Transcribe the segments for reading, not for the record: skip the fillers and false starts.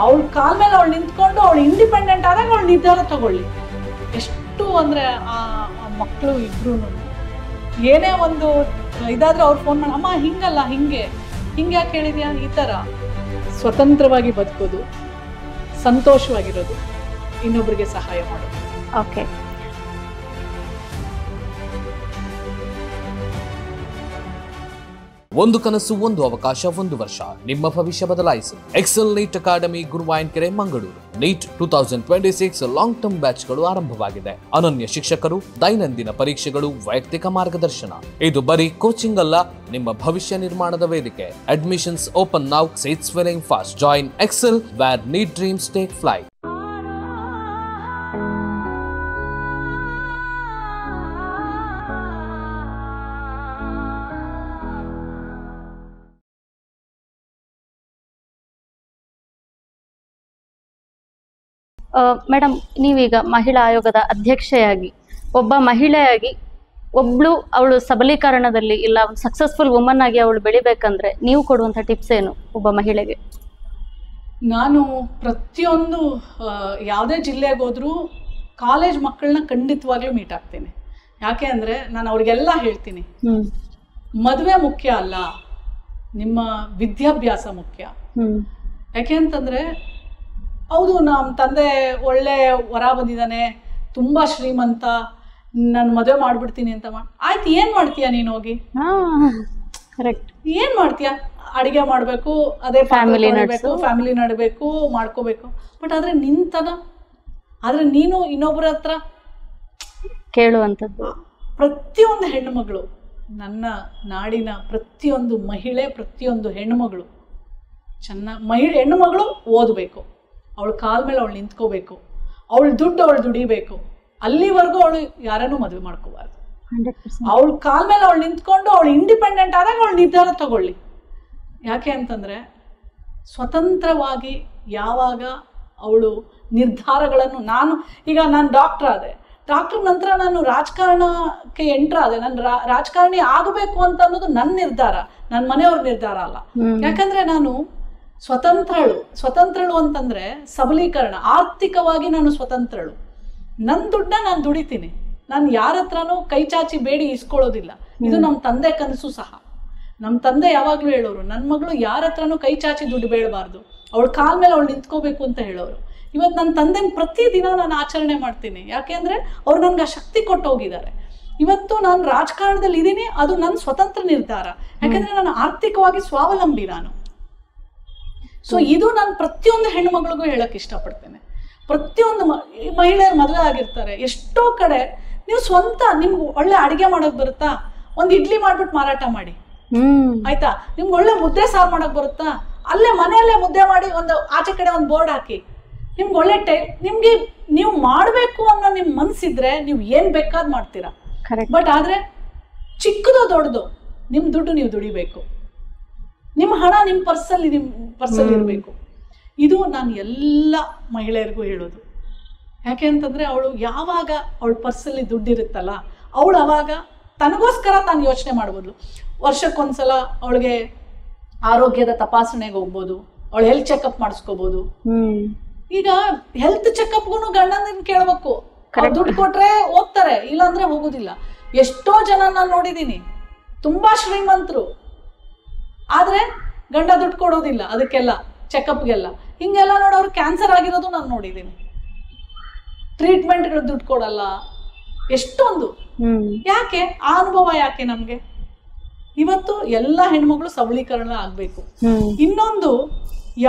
ಅವಳ ಕಾಲ ಮೇಲೆ ಅವಳು ನಿಂತ್ಕೊಂಡು ಅವಳು ಇಂಡಿಪೆಂಡೆಂಟ್ ಆದಾಗ ಅವಳು ನಿರ್ಧಾರ ತಗೊಳ್ಳಿ. ಎಷ್ಟು ಅಂದರೆ ಆ ಮಕ್ಕಳು ಇಬ್ರು ಏನೇ ಒಂದು ಇದಾದ್ರೆ ಅವ್ರು ಫೋನ್ ಮಾಡಿ, ಅಮ್ಮ ಹಿಂಗಲ್ಲ ಹಿಂಗೆ ಯಾಕೆ ಹೇಳಿದ್ಯಾ, ಈ ಥರ ಸ್ವತಂತ್ರವಾಗಿ ಬದುಕೋದು, ಸಂತೋಷವಾಗಿರೋದು, ಇನ್ನೊಬ್ಬರಿಗೆ ಸಹಾಯ ಮಾಡೋದು. ಓಕೆ. ಒಂದು ಕನಸು, ಒಂದು ಅವಕಾಶ, ಒಂದು ವರ್ಷ. ನಿಮ್ಮ ಭವಿಷ್ಯ ಬದಲಾಯಿಸಿ. Excel NEET academy, Guruvayanakere, Mangaluru. NEET 2026 long term ಬ್ಯಾಚ್ಗಳು ಆರಂಭವಾಗಿದೆ. ಅನನ್ಯ ಶಿಕ್ಷಕರು, ದೈನಂದಿನ ಪರೀಕ್ಷೆಗಳು, ವೈಯಕ್ತಿಕ ಮಾರ್ಗದರ್ಶನ. ಇದು ಬರೀ ಕೋಚಿಂಗ್ ಅಲ್ಲ, ನಿಮ್ಮ ಭವಿಷ್ಯ ನಿರ್ಮಾಣದ ವೇದಿಕೆ. Admissions open now. Seats filling fast. Join Excel where NEET dreams take flight. Madam, ನೀವೀಗ ಮಹಿಳಾ ಆಯೋಗದ ಅಧ್ಯಕ್ಷೆಯಾಗಿ, ಒಬ್ಬ ಮಹಿಳೆಯಾಗಿ, ಅವಳು ಸಬಲೀಕರಣದಲ್ಲಿ ಇಲ್ಲ ಒಂದು ಸಕ್ಸಸ್ಫುಲ್ ವುಮನ್ ಆಗಿ ಅವಳು ಬೆಳಿಬೇಕಂದ್ರೆ ನೀವು ಕೊಡುವಂಥ ಟಿಪ್ಸ್ ಏನು ಒಬ್ಬ ಮಹಿಳೆಗೆ? ನಾನು ಪ್ರತಿಯೊಂದು ಯಾವುದೇ ಜಿಲ್ಲೆಗೆ ಹೋದ್ರೂ ಕಾಲೇಜ್ ಮಕ್ಕಳನ್ನ ಖಂಡಿತವಾಗ್ಲೂ ಮೀಟ್ ಆಗ್ತೀನಿ. ಯಾಕೆ ಅಂದರೆ ನಾನು ಅವ್ರಿಗೆಲ್ಲ ಹೇಳ್ತೀನಿ, ಮದುವೆ ಮುಖ್ಯ ಅಲ್ಲ, ನಿಮ್ಮ ವಿದ್ಯಾಭ್ಯಾಸ ಮುಖ್ಯ. ಯಾಕೆ ಅಂತಂದರೆ ಹೌದು, ನಮ್ಮ ತಂದೆ ಒಳ್ಳೆ ವರ ಬಂದಿದ್ದಾನೆ, ತುಂಬ ಶ್ರೀಮಂತ, ನಾನು ಮದುವೆ ಮಾಡಿಬಿಡ್ತೀನಿ ಅಂತ ಆಯ್ತು, ಏನು ಮಾಡ್ತೀಯ ನೀನು ಹೋಗಿ? ಕರೆಕ್ಟ್. ಏನು ಮಾಡ್ತೀಯ? ಅಡುಗೆ ಮಾಡಬೇಕು, ಅದೇ ಫ್ಯಾಮಿಲಿ ನಡಬೇಕು, ಮಾಡ್ಕೋಬೇಕು. ಬಟ್ ಆದರೆ ನಿಂತನ, ಆದರೆ ನೀನು ಇನ್ನೊಬ್ಬರ ಹತ್ರ ಕೇಳುವಂಥದ್ದು. ಪ್ರತಿಯೊಂದು ಹೆಣ್ಣುಮಗಳು, ನನ್ನ ನಾಡಿನ ಪ್ರತಿಯೊಂದು ಮಹಿಳೆ, ಪ್ರತಿಯೊಂದು ಹೆಣ್ಣುಮಗಳು ಹೆಣ್ಣುಮಗಳು ಓದಬೇಕು, ಅವಳ ಕಾಲ ಮೇಲೆ ಅವಳು ನಿಂತ್ಕೋಬೇಕು, ಅವಳು ಅವಳು ದುಡಿಬೇಕು. ಅಲ್ಲಿವರೆಗೂ ಅವಳು ಯಾರನ್ನೂ ಮದುವೆ ಮಾಡ್ಕೋಬಾರ್ದು. ಅವಳ ಕಾಲ ಮೇಲೆ ಅವಳು ನಿಂತ್ಕೊಂಡು ಅವಳು ಇಂಡಿಪೆಂಡೆಂಟ್ ಆದಾಗ ಅವಳು ನಿರ್ಧಾರ ತಗೊಳ್ಳಿ. ಯಾಕೆ ಅಂತಂದರೆ ಸ್ವತಂತ್ರವಾಗಿ ಯಾವಾಗ ಅವಳು ನಿರ್ಧಾರಗಳನ್ನು, ನಾನು ಡಾಕ್ಟರ್ ಆದೆ, ಡಾಕ್ಟರ್ ನಂತರ ನಾನು ರಾಜಕಾರಣಕ್ಕೆ ಎಂಟರ್ ಆದೆ, ನಾನು ರಾಜಕಾರಣಿ ಆಗಬೇಕು ಅಂತ ಅನ್ನೋದು ನನ್ನ ನಿರ್ಧಾರ, ನನ್ನ ಮನೆಯವ್ರ ನಿರ್ಧಾರ ಅಲ್ಲ. ಯಾಕಂದರೆ ನಾನು ಸ್ವತಂತ್ರಳು ಅಂತಂದರೆ ಸಬಲೀಕರಣ, ಆರ್ಥಿಕವಾಗಿ ನಾನು ಸ್ವತಂತ್ರಳು. ನನ್ನ ದುಡ್ಡನ್ನ ನಾನು ದುಡಿತೀನಿ, ನಾನು ಯಾರ ಹತ್ರನೂ ಕೈ ಚಾಚಿ ಬೇಡಿ ಇಸ್ಕೊಳ್ಳೋದಿಲ್ಲ. ಇದು ನಮ್ಮ ತಂದೆ ಕನಸು ಸಹ. ನಮ್ಮ ತಂದೆ ಯಾವಾಗಲೂ ಹೇಳೋರು, ನನ್ನ ಮಗಳು ಯಾರ ಹತ್ರನೂ ಕೈ ಚಾಚಿ ದುಡ್ಡು ಬೇಡಬಾರ್ದು, ಅವಳ ಕಾಲ ಮೇಲೆ ಅವಳು ನಿಂತ್ಕೋಬೇಕು ಅಂತ ಹೇಳೋರು. ಇವತ್ತು ನನ್ನ ತಂದೆನ ಪ್ರತಿದಿನ ನಾನು ಆಚರಣೆ ಮಾಡ್ತೀನಿ. ಯಾಕೆ ಅಂದರೆ ಅವ್ರು ನನಗೆ ಆ ಶಕ್ತಿ ಕೊಟ್ಟು ಹೋಗಿದ್ದಾರೆ. ಇವತ್ತು ನಾನು ರಾಜಕಾರಣದಲ್ಲಿ ಇದ್ದೀನಿ, ಅದು ನನ್ನ ಸ್ವತಂತ್ರ ನಿರ್ಧಾರ. ಯಾಕೆಂದರೆ ನಾನು ಆರ್ಥಿಕವಾಗಿ ಸ್ವಾವಲಂಬಿ ನಾನು. ಸೊ ಇದು ನಾನು ಪ್ರತಿಯೊಂದು ಹೆಣ್ಣುಮಗಳಿಗೂ ಹೇಳಕ್ಕೆ ಇಷ್ಟಪಡ್ತೇನೆ. ಪ್ರತಿಯೊಂದು ಮಹಿಳೆಯರು ಮದುವೆ ಆಗಿರ್ತಾರೆ, ಎಷ್ಟೋ ಕಡೆ ನೀವು ಸ್ವಂತ ನಿಮ್ಗೆ ಒಳ್ಳೆ ಅಡುಗೆ ಮಾಡೋಕೆ ಬರುತ್ತಾ, ಒಂದು ಇಡ್ಲಿ ಮಾಡ್ಬಿಟ್ಟು ಮಾರಾಟ ಮಾಡಿ, ಆಯ್ತಾ? ನಿಮ್ಗೆ ಒಳ್ಳೆ ಮುದ್ದೆ ಸಾರು ಮಾಡೋಕೆ ಬರುತ್ತಾ, ಅಲ್ಲೇ ಮನೆಯಲ್ಲೇ ಮುದ್ದೆ ಮಾಡಿ ಒಂದು ಆಚೆ ಕಡೆ ಒಂದು ಬೋರ್ಡ್ ಹಾಕಿ, ನಿಮ್ಗೆ ಒಳ್ಳೆ ನಿಮ್ಗೆ ನೀವು ಮಾಡಬೇಕು ಅನ್ನೋ ನಿಮ್ಮ ಮನಸ್ಸಿದ್ರೆ ನೀವು ಏನು ಬೇಕಾದ್ ಮಾಡ್ತೀರಾ. ಬಟ್ ಆದರೆ ಚಿಕ್ಕದೋ ದೊಡ್ಡದು ನಿಮ್ಮ ದುಡ್ಡು ನೀವು ದುಡಿಬೇಕು, ನಿಮ್ಮ ಹಣ ನಿಮ್ಮ ಪರ್ಸಲ್ಲಿ ಇರಬೇಕು. ಇದು ನಾನು ಎಲ್ಲ ಮಹಿಳೆಯರಿಗೂ ಹೇಳೋದು. ಯಾಕೆ ಅಂತಂದರೆ ಅವಳು ಯಾವಾಗ ಅವಳ ಪರ್ಸಲ್ಲಿ ದುಡ್ಡಿರುತ್ತಲ್ಲ, ಅವಳು ಅವಾಗ ತನಗೋಸ್ಕರ ತಾನು ಯೋಚನೆ ಮಾಡ್ಬೋದು. ವರ್ಷಕ್ಕೊಂದ್ಸಲ ಅವಳಿಗೆ ಆರೋಗ್ಯದ ತಪಾಸಣೆಗೆ ಹೋಗ್ಬೋದು, ಅವಳು ಹೆಲ್ತ್ ಚೆಕಪ್ ಮಾಡಿಸ್ಕೋಬೋದು. ಈಗ ಹೆಲ್ತ್ ಚೆಕಪ್ಗೂ ಗಂಡನ ಕೇಳಬೇಕು, ದುಡ್ಡು ಕೊಟ್ರೆ ಹೋಗ್ತಾರೆ, ಇಲ್ಲಾಂದ್ರೆ ಹೋಗೋದಿಲ್ಲ. ಎಷ್ಟೋ ಜನ ನಾನು ನೋಡಿದ್ದೀನಿ, ತುಂಬಾ ಶ್ರೀಮಂತರು, ಆದ್ರೆ ಗಂಡ ದುಡ್ಡು ಕೊಡೋದಿಲ್ಲ ಅದಕ್ಕೆಲ್ಲ, ಚೆಕಪ್ಗೆಲ್ಲ. ಹಿಂಗೆಲ್ಲ ನೋಡೋರು ಕ್ಯಾನ್ಸರ್ ಆಗಿರೋದು ನಾನು ನೋಡಿದ್ದೀನಿ. ಟ್ರೀಟ್ಮೆಂಟ್ಗಳು ದುಡ್ಡು ಕೊಡಲ್ಲ, ಎಷ್ಟೊಂದು. ಯಾಕೆ ಆ ಅನುಭವ ಯಾಕೆ ನಮ್ಗೆ? ಇವತ್ತು ಎಲ್ಲ ಹೆಣ್ಮಗಳು ಸಬಲೀಕರಣ ಆಗ್ಬೇಕು. ಇನ್ನೊಂದು,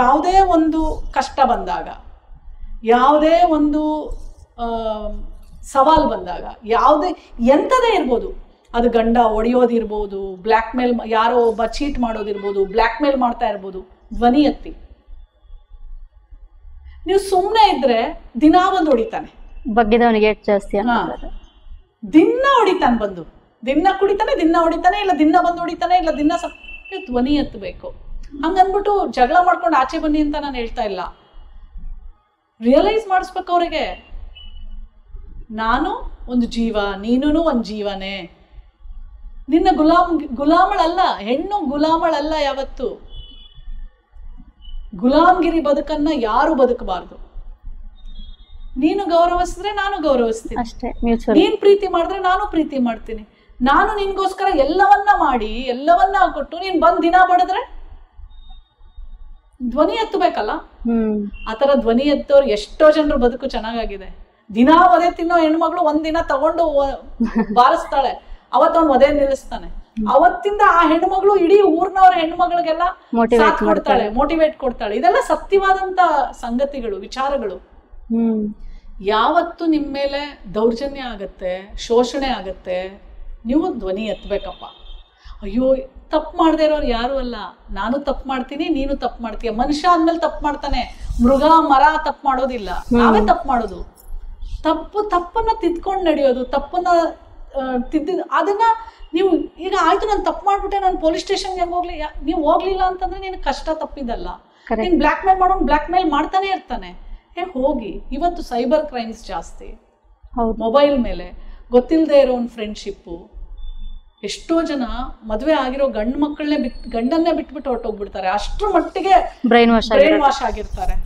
ಯಾವುದೇ ಒಂದು ಕಷ್ಟ ಬಂದಾಗ, ಯಾವುದೇ ಒಂದು ಸವಾಲು ಬಂದಾಗ, ಎಂಥದೇ ಇರ್ಬೋದು, ಅದು ಗಂಡ ಒಡೆಯೋದಿರ್ಬೋದು, ಬ್ಲ್ಯಾಕ್ ಮೇಲ್, ಯಾರೋ ಒಬ್ಬ ಚೀಟ್ ಮಾಡೋದಿರ್ಬೋದು, ಬ್ಲ್ಯಾಕ್ ಮೇಲ್ ಮಾಡ್ತಾ ಇರ್ಬೋದು, ಧ್ವನಿ ಎತ್ತಿ. ನೀವು ಸುಮ್ಮನೆ ಇದ್ರೆ ದಿನ ಬಂದು ಹೊಡಿತಾನೆ, ಬಗ್ಗಿದವನಿಗೆ ಜಾಸ್ತಿ, ದಿನ ಹೊಡಿತಾನೆ, ಬಂದು ದಿನ ಕುಡಿತಾನೆ, ದಿನ ಹೊಡಿತಾನೆ, ಇಲ್ಲ ದಿನ ಬಂದು ಹೊಡಿತಾನೆ, ಇಲ್ಲ ದಿನ ಧ್ವನಿ ಎತ್ತಬೇಕು. ಹಂಗನ್ಬಿಟ್ಟು ಜಗಳ ಮಾಡ್ಕೊಂಡು ಆಚೆ ಬನ್ನಿ ಅಂತ ನಾನು ಹೇಳ್ತಾ ಇಲ್ಲ. ರಿಯಲೈಸ್ ಮಾಡಿಸ್ಬೇಕು ಅವರಿಗೆ, ನಾನು ಒಂದು ಜೀವ, ನೀನು ಒಂದು ಜೀವನೇ. ನಿನ್ನ ಗುಲಾಮಳಲ್ಲ, ಹೆಣ್ಣು ಗುಲಾಮಳಲ್ಲ ಯಾವತ್ತು. ಗುಲಾಮ್ಗಿರಿ ಬದುಕನ್ನ ಯಾರು ಬದುಕಬಾರ್ದು. ನೀನು ಗೌರವಿಸಿದ್ರೆ ನಾನು ಗೌರವಿಸ್ತೀನಿ, ಅಷ್ಟೇ ಮ್ಯೂಚುವಲ್. ನೀನ್ ಪ್ರೀತಿ ಮಾಡಿದ್ರೆ ನಾನು ಪ್ರೀತಿ ಮಾಡ್ತೀನಿ. ನಾನು ನಿನ್ಗೋಸ್ಕರ ಎಲ್ಲವನ್ನ ಮಾಡಿ ಎಲ್ಲವನ್ನ ಕೊಟ್ಟು ನೀನ್ ಬಂದ್ ದಿನ ಬಡಿದ್ರೆ ಧ್ವನಿ ಎತ್ತಬೇಕಲ್ಲ. ಆತರ ಧ್ವನಿ ಎತ್ತೋರು ಎಷ್ಟೋ ಜನರು ಬದುಕು ಚೆನ್ನಾಗಾಗಿದೆ. ದಿನ ಒದೆ ತಿನ್ನೋ ಹೆಣ್ಮಗಳು ಒಂದಿನ ತಗೊಂಡು ಬಾರಿಸ್ತಾಳೆ, ಅವತ್ತವನ್ ಒದೆ ನಿಲ್ಲಿಸ್ತಾನೆ. ಅವತ್ತಿಂದ ಆ ಹೆಣ್ಮಗಳು ಇಡೀ ಊರ್ನವ್ರ ಹೆಣ್ಮಗಳಿಗೆಲ್ಲ ಸಾಥ್ ಕೊಡ್ತಾಳೆ, ಮೋಟಿವೇಟ್ ಕೊಡ್ತಾಳೆ. ಇದೆಲ್ಲ ಸತ್ಯವಾದಂತ ಸಂಗತಿಗಳು, ವಿಚಾರಗಳು. ಯಾವತ್ತು ನಿಮ್ ಮೇಲೆ ದೌರ್ಜನ್ಯ ಆಗತ್ತೆ, ಶೋಷಣೆ ಆಗತ್ತೆ, ನೀವು ಧ್ವನಿ ಎತ್ತಬೇಕಪ್ಪ. ಅಯ್ಯೋ ತಪ್ಪು ಮಾಡದೇ ಇರೋರು ಯಾರು ಅಲ್ಲ. ನಾನು ತಪ್ಪು ಮಾಡ್ತೀನಿ, ನೀನು ತಪ್ಪು ಮಾಡ್ತೀಯ. ಮನುಷ್ಯ ಅಂದ್ಮೇಲೆ ತಪ್ಪು ಮಾಡ್ತಾನೆ, ಮೃಗ ಮರ ತಪ್ಪು ಮಾಡೋದಿಲ್ಲ, ನಾವೇ ತಪ್ಪು ಮಾಡೋದು. ತಪ್ಪನ್ನ ತಿದ್ಕೊಂಡು ನಡೆಯೋದು, ತಪ್ಪನ್ನ ಅದನ್ನ ನೀವು ಈಗ ಆಯ್ತು ನಾನು ತಪ್ಪು ಮಾಡ್ಬಿಟ್ಟೆ, ನಾನು ಪೊಲೀಸ್ ಸ್ಟೇಷನ್ಗೆ ಹೆಂಗ್ ಹೋಗ್ಲಿ? ನೀವು ಹೋಗ್ಲಿಲ್ಲ ಅಂತಂದ್ರೆ ನಿನ್ ಕಷ್ಟ ತಪ್ಪಿದಲ್ಲ. ನೀನ್ ಬ್ಲಾಕ್ ಮೇಲ್ ಮಾಡೋನು ಬ್ಲಾಕ್ ಮೇಲ್ ಮಾಡ್ತಾನೆ ಇರ್ತಾನೆ. ಹೋಗಿ. ಇವತ್ತು ಸೈಬರ್ ಕ್ರೈಮ್ಸ್ ಜಾಸ್ತಿ, ಮೊಬೈಲ್ ಮೇಲೆ ಗೊತ್ತಿಲ್ಲದೆ ಇರೋ ಒಂದು ಫ್ರೆಂಡ್ಶಿಪ್ಪು. ಎಷ್ಟೋ ಜನ ಮದುವೆ ಆಗಿರೋ ಗಂಡನ್ನೇ ಬಿಟ್ಬಿಟ್ಟು ಹೊರಟೋಗ್ಬಿಡ್ತಾರೆ, ಅಷ್ಟ್ರ ಮಟ್ಟಿಗೆ ಬ್ರೈನ್ ವಾಶ್ ಆಗಿರ್ತಾರೆ.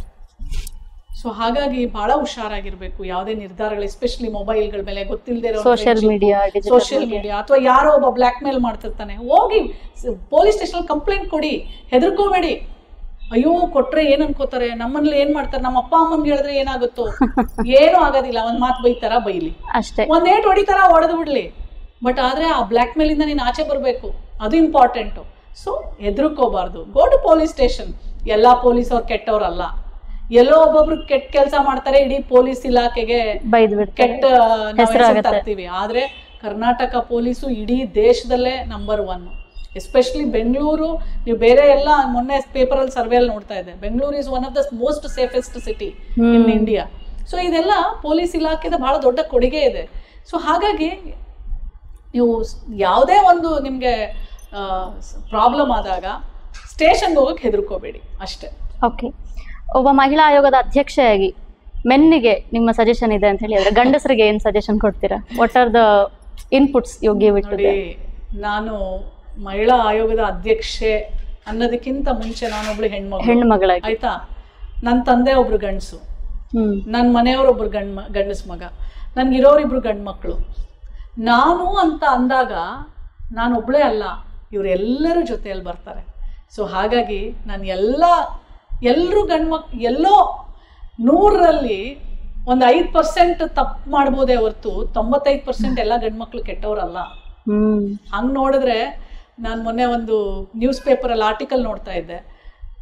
ಸೊ ಹಾಗಾಗಿ ಬಹಳ ಹುಷಾರಾಗಿರ್ಬೇಕು ಯಾವುದೇ ನಿರ್ಧಾರಗಳು, ಎಸ್ಪೆಷಲಿ ಮೊಬೈಲ್ಗಳ ಮೇಲೆ ಗೊತ್ತಿಲ್ಲದೆ ಇರೋ ಸೋಷಿಯಲ್ ಮೀಡಿಯಾ ಅಥವಾ ಯಾರೋ ಒಬ್ಬ ಬ್ಲಾಕ್ ಮೇಲ್ ಮಾಡ್ತಿರ್ತಾನೆ. ಹೋಗಿ ಪೊಲೀಸ್ ಸ್ಟೇಷನ್ ಕಂಪ್ಲೇಂಟ್ ಕೊಡಿ, ಹೆದರ್ಕೋಬೇಡಿ. ಅಯ್ಯೋ ಕೊಟ್ರೆ ಏನ್ ಅನ್ಕೋತಾರೆ, ನಮ್ಮಲ್ಲಿ ಏನ್ ಮಾಡ್ತಾರೆ, ನಮ್ಮ ಅಪ್ಪ ಅಮ್ಮನ್ಗೆ ಹೇಳಿದ್ರೆ ಏನಾಗುತ್ತೋ? ಏನೂ ಆಗೋದಿಲ್ಲ, ಒಂದ್ ಮಾತು ಬೈತಾರ ಬೈಲಿ, ಒಂದ್ ಏಟ್ ಹೊಡಿತಾರ ಹೊಡೆದು ಬಿಡ್ಲಿ. ಬಟ್ ಆದ್ರೆ ಆ ಬ್ಲಾಕ್ ಮೇಲ್ ಇಂದ ನೀನ್ ಆಚೆ ಬರ್ಬೇಕು, ಅದು ಇಂಪಾರ್ಟೆಂಟು. ಸೊ ಹೆದರ್ಕೋಬಾರ್ದು. Go to police station. ಎಲ್ಲಾ ಪೊಲೀಸ್ ಅವ್ರು ಕೆಟ್ಟವ್ರಲ್ಲ. ಎಲ್ಲೋ ಒಬ್ಬೊಬ್ರು ಕೆಟ್ಟ ಕೆಲಸ ಮಾಡ್ತಾರೆ, ಇಡೀ ಪೊಲೀಸ್ ಇಲಾಖೆಗೆ ಕೆಟ್ಟ ತರ್ತೀವಿ. ಆದ್ರೆ ಕರ್ನಾಟಕ ಪೊಲೀಸು ಇಡೀ ದೇಶದಲ್ಲೇ ನಂಬರ್ 1. ಎಸ್ಪೆಷಲಿ ಬೆಂಗಳೂರು. ನೀವು ಬೇರೆ ಎಲ್ಲ ಮೊನ್ನೆ ಪೇಪರ್ ಅಲ್ಲಿ ಸರ್ವೆ ಅಲ್ಲಿ ನೋಡ್ತಾ ಇದ್ದೆ, Bengaluru is one of the most safest city in India. So ಇದೆಲ್ಲ ಪೊಲೀಸ್ ಇಲಾಖೆದ ಬಹಳ ದೊಡ್ಡ ಕೊಡುಗೆ ಇದೆ. ಸೊ ಹಾಗಾಗಿ ನೀವು ಯಾವುದೇ ಒಂದು ನಿಮ್ಗೆ ಪ್ರಾಬ್ಲಮ್ ಆದಾಗ ಸ್ಟೇಷನ್ಗೆ ಹೋಗಕ್ಕೆ ಹೆದರ್ಕೋಬೇಡಿ ಅಷ್ಟೇ. ಓಕೆ. ಒಬ್ಬ ಮಹಿಳಾ ಆಯೋಗದ ಅಧ್ಯಕ್ಷೆಯಾಗಿ ಮೆನ್ನಿಗೆ ನಿಮ್ಮ ಸಜೆಷನ್ ಇದೆ ಅಂತ ಹೇಳಿದ್ರೆ ಗಂಡಸರಿಗೆ ಏನ್ ಸಜೆಷನ್ ಕೊಡ್ತೀರಾ? What are the inputs you give it to them? ನಾನು ಮಹಿಳಾ ಆಯೋಗದ ಅಧ್ಯಕ್ಷೆ ಅನ್ನೋದಕ್ಕಿಂತ ಮುಂಚೆ ನಾನೊಬ್ಳು ಹೆಣ್ಮಗಳಾಗಿ, ಆಯ್ತಾ? ನನ್ನ ತಂದೆ ಒಬ್ರು ಗಂಡಸು, ನನ್ನ ಮನೆಯವ್ರೊಬ್ರು ಗಂಡಸ್ ಮಗ, ನನ್ಗಿರೋರಿಬ್ರು ಗಂಡು ಮಕ್ಕಳು. ನಾನು ಅಂತ ಅಂದಾಗ ನಾನೊಬ್ಳೇ ಅಲ್ಲ, ಇವರೆಲ್ಲರೂ ಜೊತೆಯಲ್ಲಿ ಬರ್ತಾರೆ. ಸೊ ಹಾಗಾಗಿ ನಾನು ಎಲ್ಲರೂ ಎಲ್ಲೋ 100ರಲ್ಲಿ ಒಂದು 5% ತಪ್ಪು ಮಾಡ್ಬೋದೇ ಹೊರತು 95% ಎಲ್ಲ ಗಂಡ್ಮಕ್ಳು ಕೆಟ್ಟವ್ರಲ್ಲ. ಹಂಗ್ ನೋಡಿದ್ರೆ ನಾನು ಮೊನ್ನೆ ಒಂದು ನ್ಯೂಸ್ ಪೇಪರಲ್ಲಿ ಆರ್ಟಿಕಲ್ ನೋಡ್ತಾ ಇದ್ದೆ.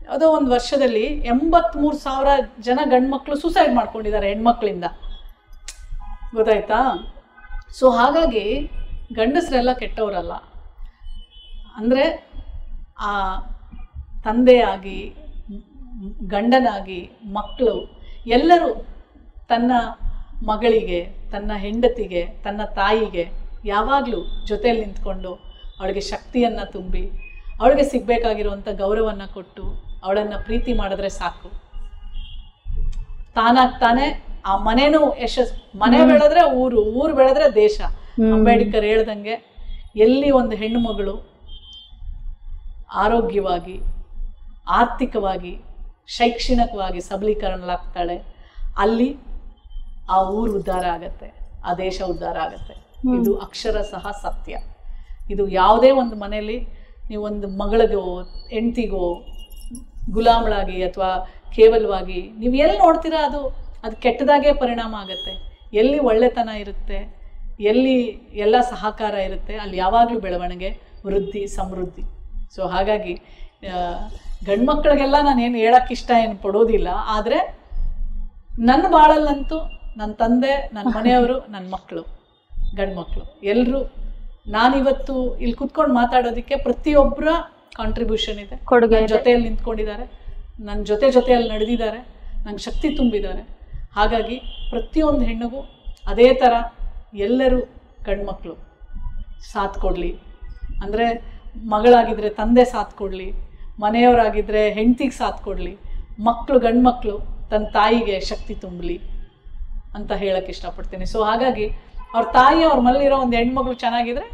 ಯಾವುದೋ ಒಂದು ವರ್ಷದಲ್ಲಿ 83,000 ಜನ ಗಂಡ್ಮಕ್ಳು ಸೂಸೈಡ್ ಮಾಡ್ಕೊಂಡಿದ್ದಾರೆ ಹೆಣ್ಮಕ್ಳಿಂದ, ಗೊತ್ತಾಯ್ತಾ? ಸೊ ಹಾಗಾಗಿ ಗಂಡಸರೆಲ್ಲ ಕೆಟ್ಟವರಲ್ಲ. ಅಂದರೆ ಆ ತಂದೆಯಾಗಿ, ಗಂಡನಾಗಿ, ಮಕ್ಕಳು ಎಲ್ಲರೂ ತನ್ನ ಮಗಳಿಗೆ, ತನ್ನ ಹೆಂಡತಿಗೆ, ತನ್ನ ತಾಯಿಗೆ ಯಾವಾಗಲೂ ಜೊತೆಯಲ್ಲಿ ನಿಂತ್ಕೊಂಡು ಅವಳಿಗೆ ಶಕ್ತಿಯನ್ನು ತುಂಬಿ, ಅವಳಿಗೆ ಸಿಗಬೇಕಾಗಿರುವಂಥ ಗೌರವವನ್ನು ಕೊಟ್ಟು ಅವಳನ್ನು ಪ್ರೀತಿ ಮಾಡಿದ್ರೆ ಸಾಕು. ತಾನಾಗ್ತಾನೆ ಆ ಮನೆನೂ ಮನೆ ಬೆಳೆದ್ರೆ ಊರು ಬೆಳೆದ್ರೆ ದೇಶ. ಅಂಬೇಡ್ಕರ್ ಹೇಳ್ದಂಗೆ ಎಲ್ಲಿ ಒಂದು ಹೆಣ್ಣು ಮಗಳು ಆರೋಗ್ಯವಾಗಿ, ಆರ್ಥಿಕವಾಗಿ, ಶೈಕ್ಷಣಿಕವಾಗಿ ಸಬಲೀಕರಣಲಾಗ್ತಾಳೆ, ಅಲ್ಲಿ ಆ ಊರು ಉದ್ಧಾರ ಆಗತ್ತೆ, ಆ ದೇಶ ಉದ್ಧಾರ ಆಗತ್ತೆ. ಇದು ಅಕ್ಷರ ಸಹ ಸತ್ಯ. ಇದು ಯಾವುದೇ ಒಂದು ಮನೆಯಲ್ಲಿ ನೀವೊಂದು ಮಗಳಿಗೋ ಹೆಂಡ್ತಿಗೋ ಗುಲಾಮಳಾಗಿ ಅಥವಾ ಕೇವಲವಾಗಿ ನೀವು ಎಲ್ಲಿ ನೋಡ್ತೀರಾ ಅದು ಕೆಟ್ಟದಾಗೇ ಪರಿಣಾಮ ಆಗುತ್ತೆ. ಎಲ್ಲಿ ಒಳ್ಳೆತನ ಇರುತ್ತೆ, ಎಲ್ಲಿ ಎಲ್ಲ ಸಹಕಾರ ಇರುತ್ತೆ, ಅಲ್ಲಿ ಯಾವಾಗಲೂ ಬೆಳವಣಿಗೆ, ವೃದ್ಧಿ, ಸಮೃದ್ಧಿ. ಸೊ ಹಾಗಾಗಿ ಗಂಡ್ಮಕ್ಳಿಗೆಲ್ಲ ನಾನೇನು ಹೇಳಕ್ಕೆ ಇಷ್ಟ ಏನು ಪಡೋದಿಲ್ಲ. ಆದರೆ ನನ್ನ ಬಾಳಲ್ಲಂತೂ ನನ್ನ ತಂದೆ, ನನ್ನ ಮನೆಯವರು, ನನ್ನ ಮಕ್ಕಳು, ಗಂಡ್ಮಕ್ಳು ಎಲ್ಲರೂ, ನಾನಿವತ್ತು ಇಲ್ಲಿ ಕುತ್ಕೊಂಡು ಮಾತಾಡೋದಕ್ಕೆ ಪ್ರತಿಯೊಬ್ಬರ ಕಾಂಟ್ರಿಬ್ಯೂಷನ್ ಇದೆ. ನನ್ನ ಜೊತೆಯಲ್ಲಿ ನಿಂತ್ಕೊಂಡಿದ್ದಾರೆ, ನನ್ನ ಜೊತೆಯಲ್ಲಿ ನಡೆದಿದ್ದಾರೆ, ನಂಗೆ ಶಕ್ತಿ ತುಂಬಿದ್ದಾರೆ. ಹಾಗಾಗಿ ಪ್ರತಿಯೊಂದು ಹೆಣ್ಣಿಗೂ ಅದೇ ಥರ ಎಲ್ಲರೂ ಗಂಡ್ಮಕ್ಳು ಸಾಥ್ ಕೊಡಲಿ. ಅಂದರೆ ಮಗಳಾಗಿದ್ದರೆ ತಂದೆ ಸಾಥ್ ಕೊಡಲಿ, ಮನೆಯವರಾಗಿದ್ದರೆ ಹೆಂಡ್ತಿಗೆ ಸಾಥ್ ಕೊಡಲಿ, ಮಕ್ಕಳು ಗಂಡ್ಮಕ್ಳು ತನ್ನ ತಾಯಿಗೆ ಶಕ್ತಿ ತುಂಬಲಿ ಅಂತ ಹೇಳಕ್ಕೆ ಇಷ್ಟಪಡ್ತೀನಿ. ಸೊ ಹಾಗಾಗಿ ಅವ್ರ ತಾಯಿ ಅವ್ರ ಮನೇಲಿರೋ ಒಂದು ಹೆಣ್ಮಗಳು ಚೆನ್ನಾಗಿದ್ರೆ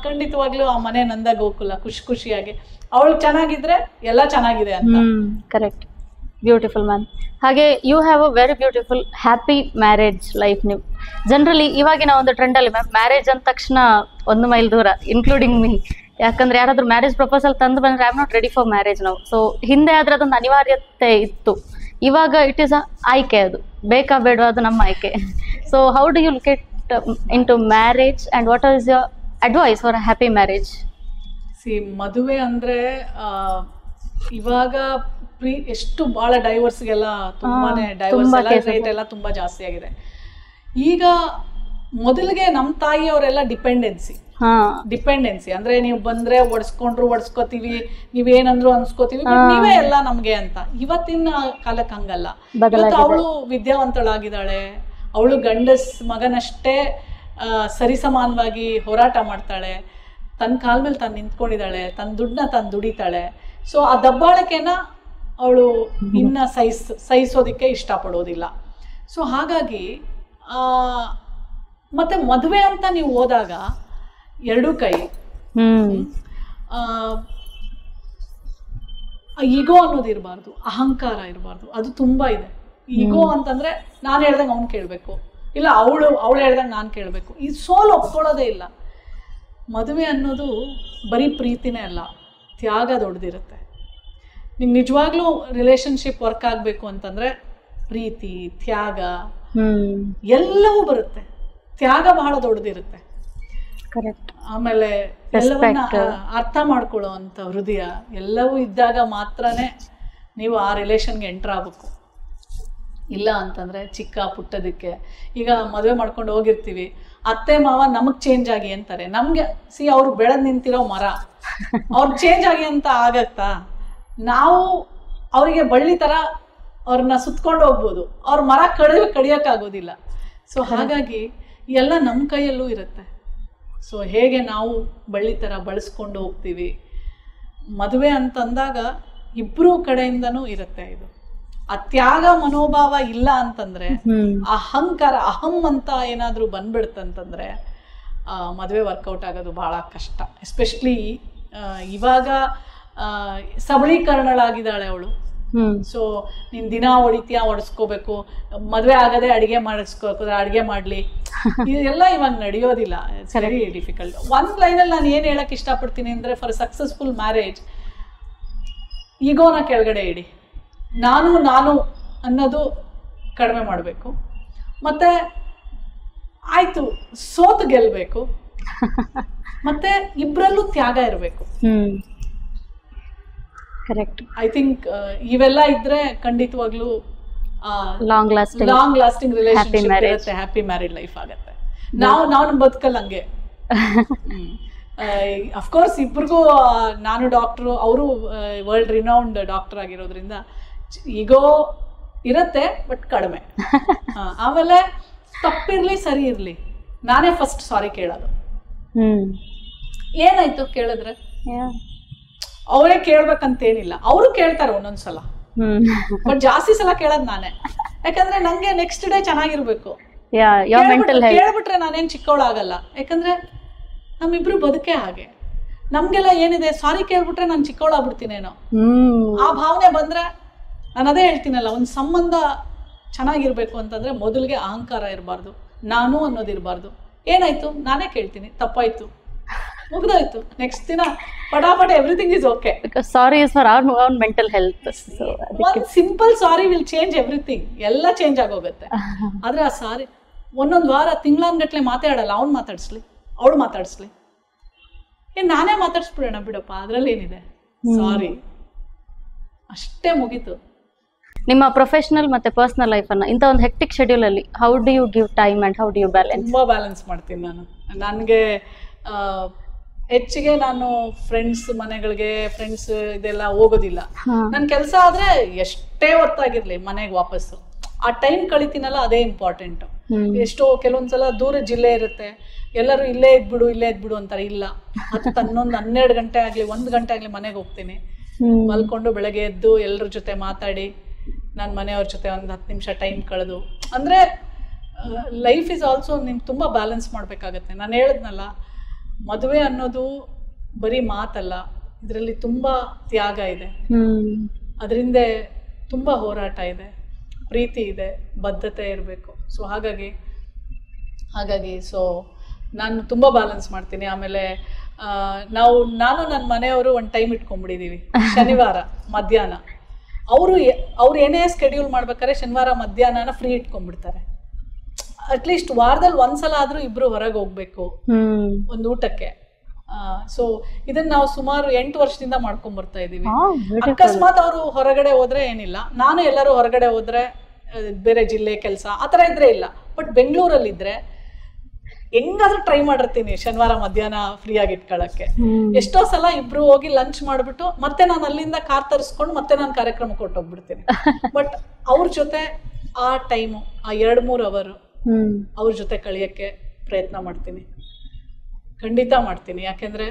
ಖಂಡಿತವಾಗ್ಲೂ ಆ ಮನೆ ನಂದ ಗೋಕುಲ, ಖುಷಿಯಾಗಿ ಅವಳು ಚೆನ್ನಾಗಿದ್ರೆ ಎಲ್ಲ ಚೆನ್ನಾಗಿದೆ ಅಂತ. ಕರೆಕ್ಟ್. Beautiful ma'am. ಹಾಗೆ you have a very beautiful happy marriage life. ನೀವು ಜನರಲಿ ಇವಾಗಿನ ಒಂದು ಟ್ರೆಂಡಲ್ಲಿ ಮ್ಯಾಮ್ ಮ್ಯಾರೇಜ್ ಅಂದ ತಕ್ಷಣ 1 ಮೈಲ್ ದೂರ, ಇನ್ಕ್ಲೂಡಿಂಗ್ ಮೀ. ಯಾಕಂದ್ರೆ ಯಾರಾದ್ರೂ ಮ್ಯಾರೇಜ್ ಪ್ರಪೋಸಲ್ ತಂದು ಬಂದ್ರೆ I am not ready for marriage ನಾವು. ಸೊ ಹಿಂದೆ ಆದ್ರೆ ಅದೊಂದು ಅನಿವಾರ್ಯತೆ ಇತ್ತು, ಇವಾಗ ಇಟ್ ಈಸ್ ಅ ಆಯ್ಕೆ, ಅದು ಬೇಕಾ ಬೇಡವಾ ಅದು ನಮ್ಮ ಆಯ್ಕೆ. So how do you look it into marriage and what is your advice for a happy marriage? ಮದುವೆ ಅಂದರೆ ಇವಾಗ ಎಷ್ಟು ಭಾಳ ಡೈವರ್ಸ್ಗೆಲ್ಲ ತುಂಬಾನೇ ಡೈವರ್ಸ್ ರೇಟ್ ಎಲ್ಲ ತುಂಬ ಜಾಸ್ತಿ ಆಗಿದೆ. ಈಗ ಮೊದಲಿಗೆ ನಮ್ಮ ತಾಯಿಯವರೆಲ್ಲ ಡಿಪೆಂಡೆನ್ಸಿ ಅಂದ್ರೆ ನೀವು ಬಂದ್ರೆ ಒಡ್ಸ್ಕೋತೀವಿ, ನೀವೇನಂದ್ರು ಅನ್ಸ್ಕೋತೀವಿ, ನೀವೇ ಎಲ್ಲ ನಮ್ಗೆ ಅಂತ. ಇವತ್ತಿನ ಕಾಲಕ್ಕೆ ಹಂಗಲ್ಲ. ಇವತ್ತು ಅವಳು ವಿದ್ಯಾವಂತಳಾಗಿದ್ದಾಳೆ, ಅವಳು ಗಂಡಸ್ ಮಗನಷ್ಟೇ ಸರಿಸಮಾನವಾಗಿ ಹೋರಾಟ ಮಾಡ್ತಾಳೆ, ತನ್ನ ಕಾಲ ಮೇಲೆ ತಾನು ನಿಂತ್ಕೊಂಡಿದ್ದಾಳೆ, ತನ್ನ ದುಡ್ಡನ್ನ ತಾನು ದುಡಿತಾಳೆ. ಸೊ ಆ ದಬ್ಬಾಳಿಕೆನ ಅವಳು ಇನ್ನ ಸಹಿಸೋದಿಕ್ಕೆ ಇಷ್ಟಪಡೋದಿಲ್ಲ. ಸೊ ಹಾಗಾಗಿ ಮತ್ತೆ ಮದುವೆ ಅಂತ ನೀವು ಹೋದಾಗ ಎರಡೂ ಕೈ ಈಗೋ ಅನ್ನೋದು ಇರಬಾರ್ದು, ಅಹಂಕಾರ ಇರಬಾರ್ದು. ಅದು ತುಂಬಾ ಇದೆ. ಈಗೋ ಅಂತಂದ್ರೆ ನಾನು ಹೇಳ್ದಂಗೆ ಅವ್ನು ಕೇಳಬೇಕು, ಇಲ್ಲ ಅವಳು ಹೇಳ್ದಂಗೆ ನಾನು ಕೇಳಬೇಕು. ಈ ಸೋಲು ಒಪ್ಕೊಳ್ಳೋದೇ ಇಲ್ಲ. ಮದುವೆ ಅನ್ನೋದು ಬರೀ ಪ್ರೀತಿನೇ ಅಲ್ಲ, ತ್ಯಾಗ ದೊಡ್ಡದಿರುತ್ತೆ. ನಿಮ್ಗೆ ನಿಜವಾಗ್ಲೂ ರಿಲೇಶನ್ಶಿಪ್ ವರ್ಕ್ ಆಗಬೇಕು ಅಂತಂದ್ರೆ ಪ್ರೀತಿ, ತ್ಯಾಗ ಎಲ್ಲವೂ ಬರುತ್ತೆ. ತ್ಯಾಗ ಬಹಳ ದೊಡ್ಡದಿರುತ್ತೆ. ಆಮೇಲೆ ಎಲ್ಲವನ್ನ ಅರ್ಥ ಮಾಡ್ಕೊಳ್ಳೋ ಅಂತ ಹೃದಯ ಎಲ್ಲವೂ ಇದ್ದಾಗ ಮಾತ್ರನೇ ನೀವು ಆ ರಿಲೇಷನ್ಗೆ ಎಂಟರ್ ಆಗ್ಬೇಕು. ಇಲ್ಲ ಅಂತಂದ್ರೆ ಚಿಕ್ಕ ಪುಟ್ಟದಕ್ಕೆ, ಈಗ ಮದುವೆ ಮಾಡ್ಕೊಂಡು ಹೋಗಿರ್ತೀವಿ, ಅತ್ತೆ ಮಾವ ನಮಗ್ ಚೇಂಜ್ ಆಗಿ ಅಂತಾರೆ. ನಮ್ಗೆ ಅವ್ರು ಬೆಳೆದ್ ನಿಂತಿರೋ ಮರ, ಅವ್ರು ಚೇಂಜ್ ಆಗಿ ಅಂತ ಆಗತ್ತಾ? ನಾವು ಅವರಿಗೆ ಬಳ್ಳಿ ತರ ಅವ್ರನ್ನ ಸುತ್ಕೊಂಡು ಹೋಗ್ಬೋದು, ಅವ್ರ ಮರ ಕಡಿಯೋಕ್ಕಾಗೋದಿಲ್ಲ. ಸೊ ಹಾಗಾಗಿ ಎಲ್ಲ ನಮ್ಮ ಕೈಯಲ್ಲೂ ಇರುತ್ತೆ. ಸೊ ಹೇಗೆ ನಾವು ಬಳ್ಳಿ ಥರ ಬಳಸ್ಕೊಂಡು ಹೋಗ್ತೀವಿ. ಮದುವೆ ಅಂತಂದಾಗ ಇಬ್ಬರೂ ಕಡೆಯಿಂದನೂ ಇರುತ್ತೆ. ಇದು ಆ ತ್ಯಾಗ ಮನೋಭಾವ ಇಲ್ಲ ಅಂತಂದ್ರೆ, ಅಹಂಕಾರ ಅಹಂ ಅಂತ ಏನಾದರೂ ಬಂದ್ಬಿಡ್ತಂತಂದ್ರೆ ಮದುವೆ ವರ್ಕೌಟ್ ಆಗೋದು ಬಹಳ ಕಷ್ಟ. ಎಸ್ಪೆಷಲಿ ಇವಾಗ ಸಬಲೀಕರಣಳಾಗಿದ್ದಾಳೆ ಅವಳು. ಸೊ ನೀನ್ ದಿನ ಒಡಿಸ್ಕೋಬೇಕು, ಮದ್ವೆ ಆಗದೆ ಅಡಿಗೆ ಮಾಡಿಸ್ಕೋಬೇಕು, ಅಡಿಗೆ ಮಾಡ್ಲಿ, ಇದೆಲ್ಲ ಇವಾಗ ನಡೆಯೋದಿಲ್ಲ. It's very difficult. ಒಂದ್ ಲೈನಲ್ಲಿ ನಾನು ಏನ್ ಹೇಳಕ್ ಇಷ್ಟಪಡ್ತೀನಿ ಅಂದ್ರೆ, ಫಾರ್ ಸಕ್ಸಸ್ಫುಲ್ ಮ್ಯಾರೇಜ್ ಈಗೋನ ಕೆಳಗಡೆ ಇಡಿ, ನಾನು ಅನ್ನೋದು ಕಡಿಮೆ ಮಾಡಬೇಕು. ಮತ್ತೆ ಆಯ್ತು ಸೋತು ಗೆಲ್ಬೇಕು, ಮತ್ತೆ ಇಬ್ರಲ್ಲೂ ತ್ಯಾಗ ಇರಬೇಕು. ಕರೆಕ್ಟ್. ಐ ಥಿಂಕ್ ಇವೆಲ್ಲ ಇದ್ರೆ ಖಂಡಿತವಾಗ್ಲೂ ಲಾಂಗ್ ಲಾಸ್ಟಿಂಗ್ ರಿಲೇಶನ್ಶಿಪ್ ಇರುತ್ತೆ, ಹ್ಯಾಪಿ ಮ್ಯಾರಿಡ್ ಲೈಫ್ ಆಗುತ್ತೆ. ನಾವು ನಮ್ಮ ಬದುಕಲ್ಲ ಹಂಗೆ. ಅಫ್ಕೋರ್ಸ್ ಇಬ್ರಿಗೂ, ನಾನು ಡಾಕ್ಟ್ರು, ಅವರು ವರ್ಲ್ಡ್ ರಿನೌಂಡ್ ಡಾಕ್ಟರ್ ಆಗಿರೋದ್ರಿಂದ ಈಗೋ ಇರುತ್ತೆ, ಬಟ್ ಕಡಿಮೆ. ಆಮೇಲೆ ತಪ್ಪಿರ್ಲಿ ಸರಿ ಇರ್ಲಿ, ನಾನೇ ಫಸ್ಟ್ ಸಾರಿ ಕೇಳೋದು. ಏನಾಯ್ತು ಕೇಳಿದ್ರೆ ಅವರೇ ಕೇಳ್ಬೇಕಂತೇನಿಲ್ಲ, ಅವರು ಕೇಳ್ತಾರೆ ಒಂದೊಂದ್ಸಲ, ಬಟ್ ಜಾಸ್ತಿ ಸಲ ಕೇಳೋದ್ ನಾನೇ. ಯಾಕಂದ್ರೆ ನಂಗೆ ನೆಕ್ಸ್ಟ್ ಡೇ ಚೆನ್ನಾಗಿರ್ಬೇಕು. ಕೇಳ್ಬಿಟ್ರೆ ನಾನೇನ್ ಚಿಕ್ಕವಳಾಗಲ್ಲ. ಯಾಕಂದ್ರೆ ನಮ್ಮಿಬ್ರು ಬದುಕೆ ಹಾಗೆ. ನಮ್ಗೆಲ್ಲ ಏನಿದೆ, ಸಾರಿ ಕೇಳ್ಬಿಟ್ರೆ ನಾನು ಚಿಕ್ಕವಳಾಗ್ಬಿಡ್ತೀನೇನೋ ಆ ಭಾವನೆ ಬಂದ್ರೆ, ನಾನು ಅದೇ ಹೇಳ್ತೀನಲ್ಲ, ಒಂದು ಸಂಬಂಧ ಚೆನ್ನಾಗಿರ್ಬೇಕು ಅಂತಂದ್ರೆ ಮೊದಲಿಗೆ ಅಹಂಕಾರ ಇರಬಾರ್ದು, ನಾನು ಅನ್ನೋದಿರಬಾರ್ದು. ಏನಾಯ್ತು ನಾನೇ ಕೇಳ್ತೀನಿ, ತಪ್ಪಾಯ್ತು, ಮುಗ್ದೋಯ್ತು. ನೆಕ್ಸ್ಟ್ ದಿನ ಪಟಾಪಟ everything is okay. Because sorry is for our own mental health. One simple sorry will change everything. ಎಲ್ಲ ಚೇಂಜ್ ಆಗೋಗುತ್ತೆ. ಆದ್ರೆ ಆ ಸಾರಿ ಒಂದೊಂದು ವಾರ ತಿಂಗಳಾನ್ಗಟ್ಲೆ ಮಾತಾಡಲ್ಲ. ಅವ್ನು ಮಾತಾಡ್ಸ್ಲಿ, ಅವಳು ಮಾತಾಡ್ಸ್ಲಿ, ನಾನೇ ಮಾತಾಡ್ಸ್ಬಿಡೋಣ ಬಿಡಪ್ಪ, ಅದ್ರಲ್ಲಿ ಏನಿದೆ, ಸಾರಿ ಅಷ್ಟೇ, ಮುಗೀತು. ನಿಮ್ಮ ಪ್ರೊಫೆಷನಲ್ ಮತ್ತೆ ಪರ್ಸನಲ್ ಲೈಫ್ ಅನ್ನ ಇಂಥ ಒಂದು ಹೆಕ್ಟಿಕ್ ಶೆಡ್ಯೂಲ್ ಅಲ್ಲಿ how do you give time and how do you balance? ತುಂಬಾ ಬ್ಯಾಲೆನ್ಸ್ ಮಾಡ್ತೀನಿ ನಾನು. ನನಗೆ ಹೆಚ್ಚಿಗೆ ನಾನು ಫ್ರೆಂಡ್ಸ್ ಮನೆಗಳಿಗೆ ಇದೆಲ್ಲ ಹೋಗೋದಿಲ್ಲ. ನನ್ನ ಕೆಲಸ ಆದ್ರೆ ಎಷ್ಟೇ ಹೊತ್ತಾಗಿರ್ಲಿ ಮನೆಗೆ ವಾಪಸ್ಸು ಆ ಟೈಮ್ ಕಳಿತೀನಲ್ಲ, ಅದೇ ಇಂಪಾರ್ಟೆಂಟ್. ಎಷ್ಟೋ ಕೆಲವೊಂದ್ಸಲ ದೂರ ಜಿಲ್ಲೆ ಇರುತ್ತೆ, ಎಲ್ಲರೂ ಇಲ್ಲೇ ಇದ್ಬಿಡು ಅಂತಾರೆ. ಇಲ್ಲ, ಅದು ತನ್ನೊಂದು 12 ಗಂಟೆ ಆಗ್ಲಿ 1 ಗಂಟೆ ಆಗ್ಲಿ ಮನೆಗೆ ಹೋಗ್ತೀನಿ. ಮಲ್ಕೊಂಡು ಬೆಳಗ್ಗೆ ಎದ್ದು ಎಲ್ಲರ ಜೊತೆ ಮಾತಾಡಿ, ನನ್ನ ಮನೆಯವ್ರ ಜೊತೆ ಒಂದು 10 ನಿಮಿಷ ಟೈಮ್ ಕಳೆದು, ಅಂದ್ರೆ ಲೈಫ್ ಇಸ್ ಆಲ್ಸೋ ನಿಮ್ಗೆ ತುಂಬ ಬ್ಯಾಲೆನ್ಸ್ ಮಾಡಬೇಕಾಗತ್ತೆ. ನಾನು ಹೇಳಿದ್ನಲ್ಲ, ಮದುವೆ ಅನ್ನೋದು ಬರೀ ಮಾತಲ್ಲ, ಇದರಲ್ಲಿ ತುಂಬ ತ್ಯಾಗ ಇದೆ. ಅದರಿಂದ ತುಂಬ ಹೋರಾಟ ಇದೆ, ಪ್ರೀತಿ ಇದೆ, ಬದ್ಧತೆ ಇರಬೇಕು. ಸೊ ಹಾಗಾಗಿ ಸೊ ನಾನು ತುಂಬ ಬ್ಯಾಲೆನ್ಸ್ ಮಾಡ್ತೀನಿ. ಆಮೇಲೆ ನಾನು ನನ್ನ ಮನೆಯವರು ಒಂದು ಟೈಮ್ ಇಟ್ಕೊಂಡ್ಬಿಟ್ಟಿದ್ದೀವಿ, ಶನಿವಾರ ಮಧ್ಯಾಹ್ನ. ಅವ್ರು ಏನೇ ಸ್ಕೆಡ್ಯೂಲ್ ಮಾಡ್ಬೇಕಾದ್ರೆ ಶನಿವಾರ ಮಧ್ಯಾಹ್ನ ಫ್ರೀ ಇಟ್ಕೊಂಡ್ಬಿಡ್ತಾರೆ. ಅಟ್ಲೀಸ್ಟ್ ವಾರದಲ್ಲಿ ಒಂದ್ಸಲ ಆದ್ರೂ ಇಬ್ರು ಹೊರಗೆ ಹೋಗ್ಬೇಕು ಒಂದು ಊಟಕ್ಕೆ. ಸೊ ಇದನ್ನ ನಾವು ಸುಮಾರು 8 ವರ್ಷದಿಂದ ಮಾಡ್ಕೊಂಡ್ ಬರ್ತಾ ಇದೀವಿ. ಅಕಸ್ಮಾತ್ ಅವರು ಹೊರಗಡೆ ಹೋದ್ರೆ ಏನಿಲ್ಲ, ನಾನು ಎಲ್ಲರೂ ಹೊರಗಡೆ ಹೋದ್ರೆ ಬೇರೆ ಜಿಲ್ಲೆ ಕೆಲಸ ಆತರ ಇದ್ರೆ ಇಲ್ಲ. ಬಟ್ ಬೆಂಗಳೂರಲ್ಲಿ ಇದ್ರೆ ಹೆಂಗಾದ್ರೂ ಟ್ರೈ ಮಾಡಿರ್ತೀನಿ ಶನಿವಾರ ಮಧ್ಯಾಹ್ನ ಫ್ರೀ ಆಗಿ ಇಟ್ಕೊಳ್ಳಕ್ಕೆ. ಎಷ್ಟೋ ಸಲ ಇಬ್ರು ಹೋಗಿ ಲಂಚ್ ಮಾಡ್ಬಿಟ್ಟು ಮತ್ತೆ ನಾನು ಅಲ್ಲಿಂದ ಕಾರ್ ತರಿಸ್ಕೊಂಡು ಮತ್ತೆ ನಾನು ಕಾರ್ಯಕ್ರಮಕ್ಕೆ ಹೊರಟೋಗ್ಬಿಡ್ತೀನಿ. ಬಟ್ ಅವ್ರ ಜೊತೆ ಆ ಟೈಮು, ಆ 2-3 ಅವರು ಅವ್ರ ಜೊತೆ ಕಳಿಯಕ್ಕೆ ಪ್ರಯತ್ನ ಮಾಡ್ತೀನಿ, ಖಂಡಿತ ಮಾಡ್ತೀನಿ. ಯಾಕೆಂದ್ರೆ